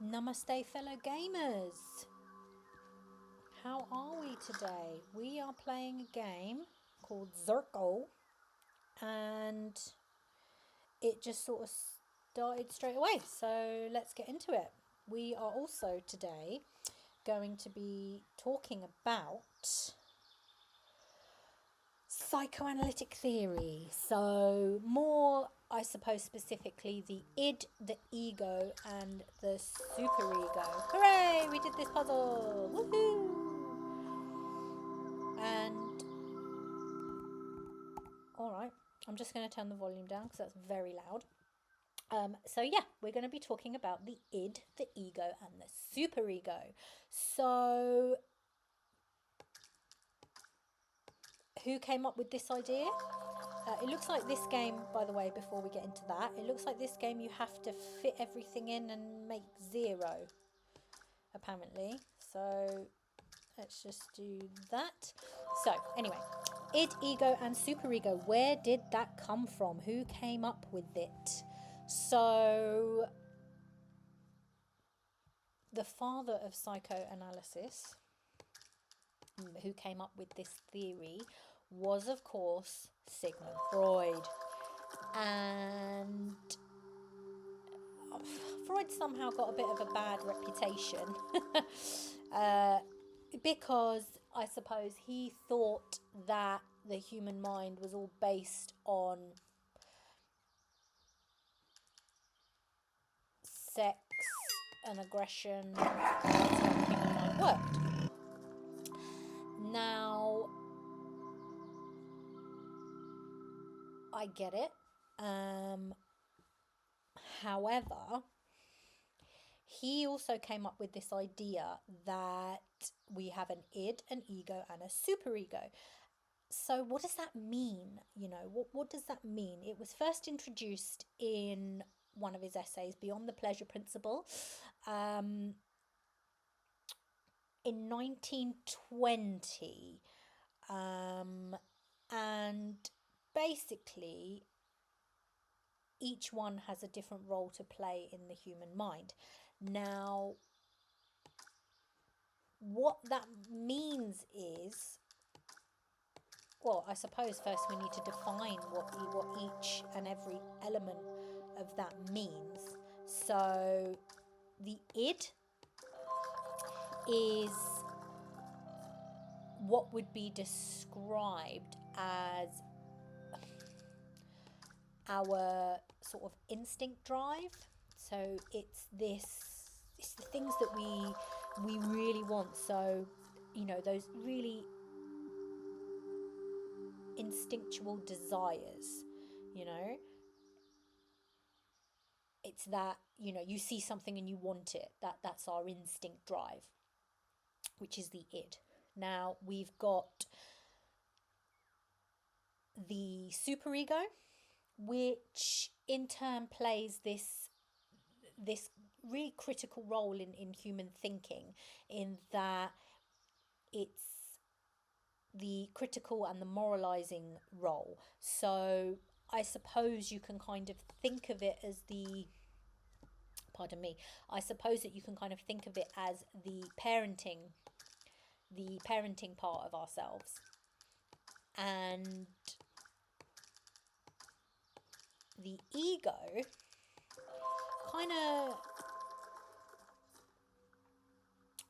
Namaste, fellow gamers. How are we today? We are playing a game called Zerko, and it just sort of started straight away. So let's get into it. We are also today going to be talking about psychoanalytic theory. So more, I suppose, specifically the id, the ego, and the superego. Hooray! We did this puzzle! Woohoo! And alright, I'm just going to turn the volume down because that's very loud. So yeah, we're going to be talking about the id, the ego, and the superego. So who came up with this idea? It looks like this game, by the way, before we get into that, it looks like this game you have to fit everything in and make 0, apparently. So let's just do that. So anyway, id, ego, and superego. Where did that come from? Who came up with it? So the father of psychoanalysis, who came up with this theory, was, of course, Sigmund Freud. And Freud somehow got a bit of a bad reputation because I suppose he thought that the human mind was all based on sex and aggression. That's how the human mind worked. Now, I get it. However, he also came up with this idea that we have an id, an ego, and a superego. So what does that mean? You know, what does that mean? It was first introduced in one of his essays, Beyond the Pleasure Principle, in 1920. And basically, each one has a different role to play in the human mind. Now, what that means is, well, I suppose first we need to define what each and every element of that means. So the id is what would be described as our sort of instinct drive. So it's the things that we really want. So, you know, those really instinctual desires, you know, it's that, you know, you see something and you want it. That's our instinct drive, which is the id. Now we've got the superego, which in turn plays this really critical role in human thinking, in that it's the critical and the moralizing role. So I suppose you can kind of think of it as I suppose that you can kind of think of it as the parenting part of ourselves. And the ego kind of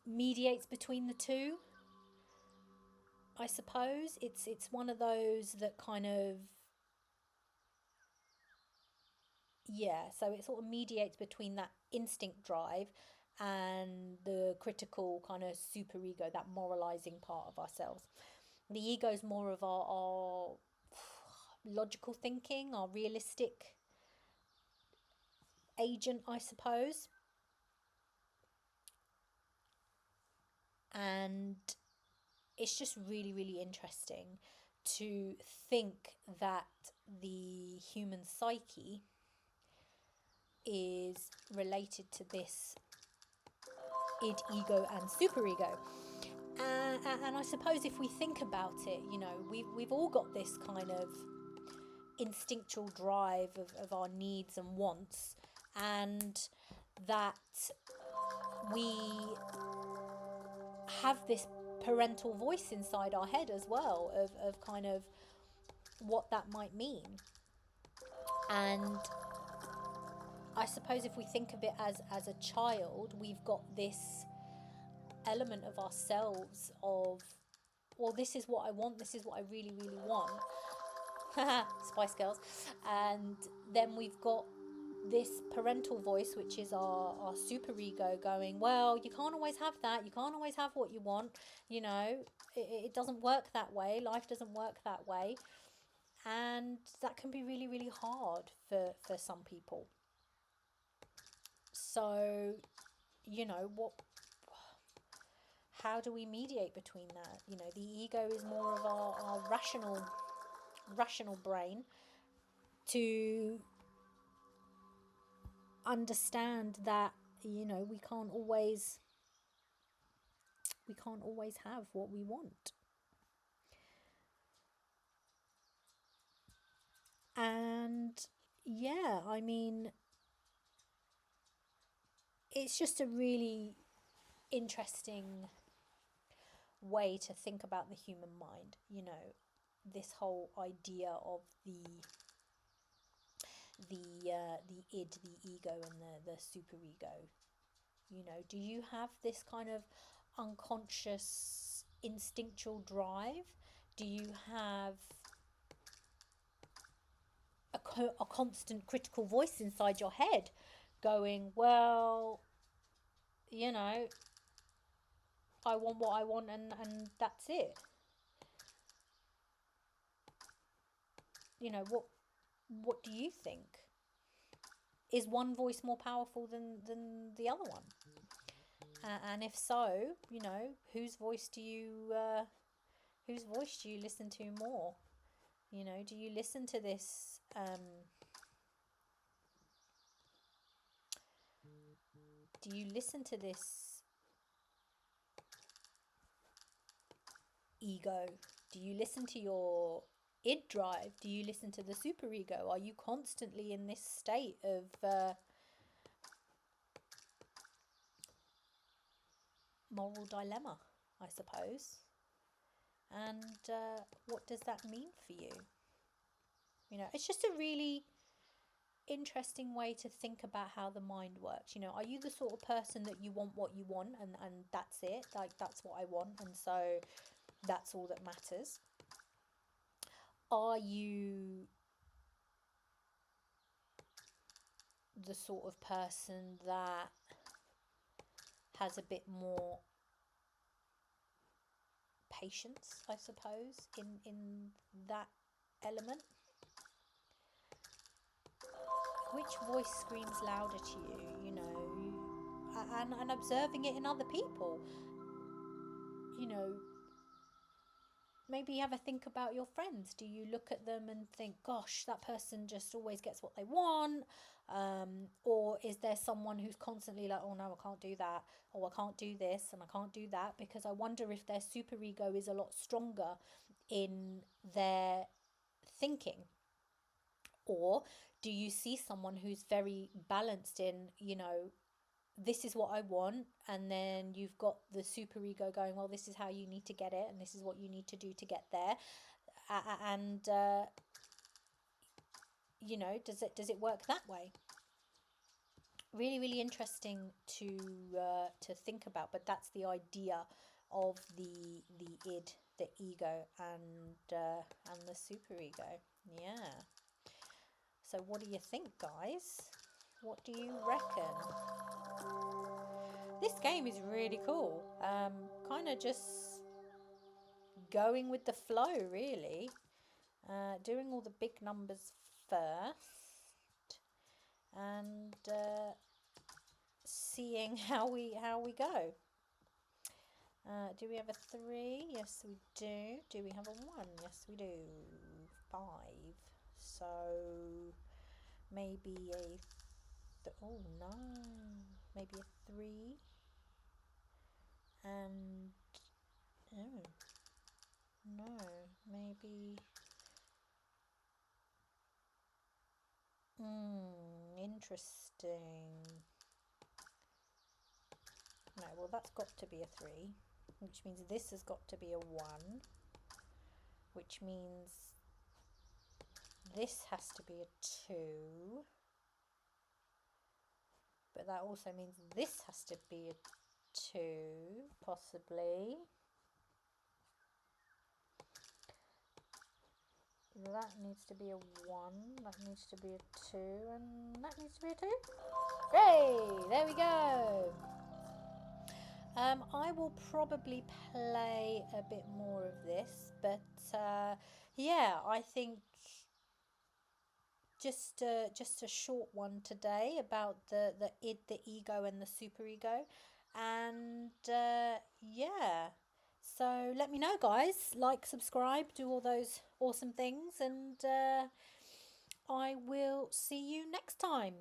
mediates between the two, I suppose. It's one of those that kind of, yeah, so it sort of mediates between that instinct drive and the critical kind of superego, that moralizing part of ourselves. The ego is more of our logical thinking, our realistic agent, I suppose. And it's just really, really interesting to think that the human psyche is related to this id, ego, and superego. And I suppose if we think about it, you know, we've all got this kind of instinctual drive of our needs and wants, and that we have this parental voice inside our head as well of kind of what that might mean. And I suppose if we think of it as a child, we've got this element of ourselves of, well, this is what I want, this is what I really, really want. Spice Girls. And then we've got this parental voice, which is our superego, going, well, you can't always have that, you can't always have what you want, you know, it doesn't work that way, life doesn't work that way. And that can be really, really hard for some people. So, you know, how do we mediate between that? You know, the ego is more of our rational brain to understand that, you know, we can't always have what we want. And yeah, I mean, it's just a really interesting way to think about the human mind, you know, this whole idea of the id, the ego, and the superego. You know, do you have this kind of unconscious instinctual drive? Do you have a constant critical voice inside your head going, well, you know, I want what I want, and that's it? You know, what do you think? Is one voice more powerful than the other one? And if so, you know, whose voice do you listen to more? You know, do you listen to this ego? Do you listen to your id drive? Do you listen to the superego? Are you constantly in this state of moral dilemma, I suppose? And what does that mean for you? You know, it's just a really interesting way to think about how the mind works. You know, are you the sort of person that you want what you want, and that's it, like, that's what I want, and so that's all that matters? Are you the sort of person that has a bit more patience, I suppose, in that element? Which voice screams louder to you? You know, and observing it in other people. You know, maybe have a think about your friends. Do you look at them and think, gosh, that person just always gets what they want? Or is there someone who's constantly like, oh no, I can't do that, or I can't do this and I can't do that? Because I wonder if their superego is a lot stronger in their thinking. Or do you see someone who's very balanced in, you know, this is what I want, and then you've got the superego going, well, this is how you need to get it, and this is what you need to do to get there. And you know, does it work that way? Really, really interesting to think about. But that's the idea of the id, the ego, and the superego. Yeah. So what do you think, guys? What do you reckon? This game is really cool. Kind of just going with the flow, really. Doing all the big numbers first, and seeing how we go. Do we have a 3? Yes, we do. Do we have a 1? Yes, we do. 5. So maybe oh no, maybe a 3, and oh no, maybe interesting. Right, well that's got to be a 3, which means this has got to be a 1, which means this has to be a 2, but that also means this has to be a 2, possibly. That needs to be a 1, that needs to be a 2, and that needs to be a 2. Hooray! There we go. I will probably play a bit more of this, but yeah, I think just a short one today about the id, the ego, and the superego, and yeah. So let me know, guys. Like, subscribe, do all those awesome things, and I will see you next time.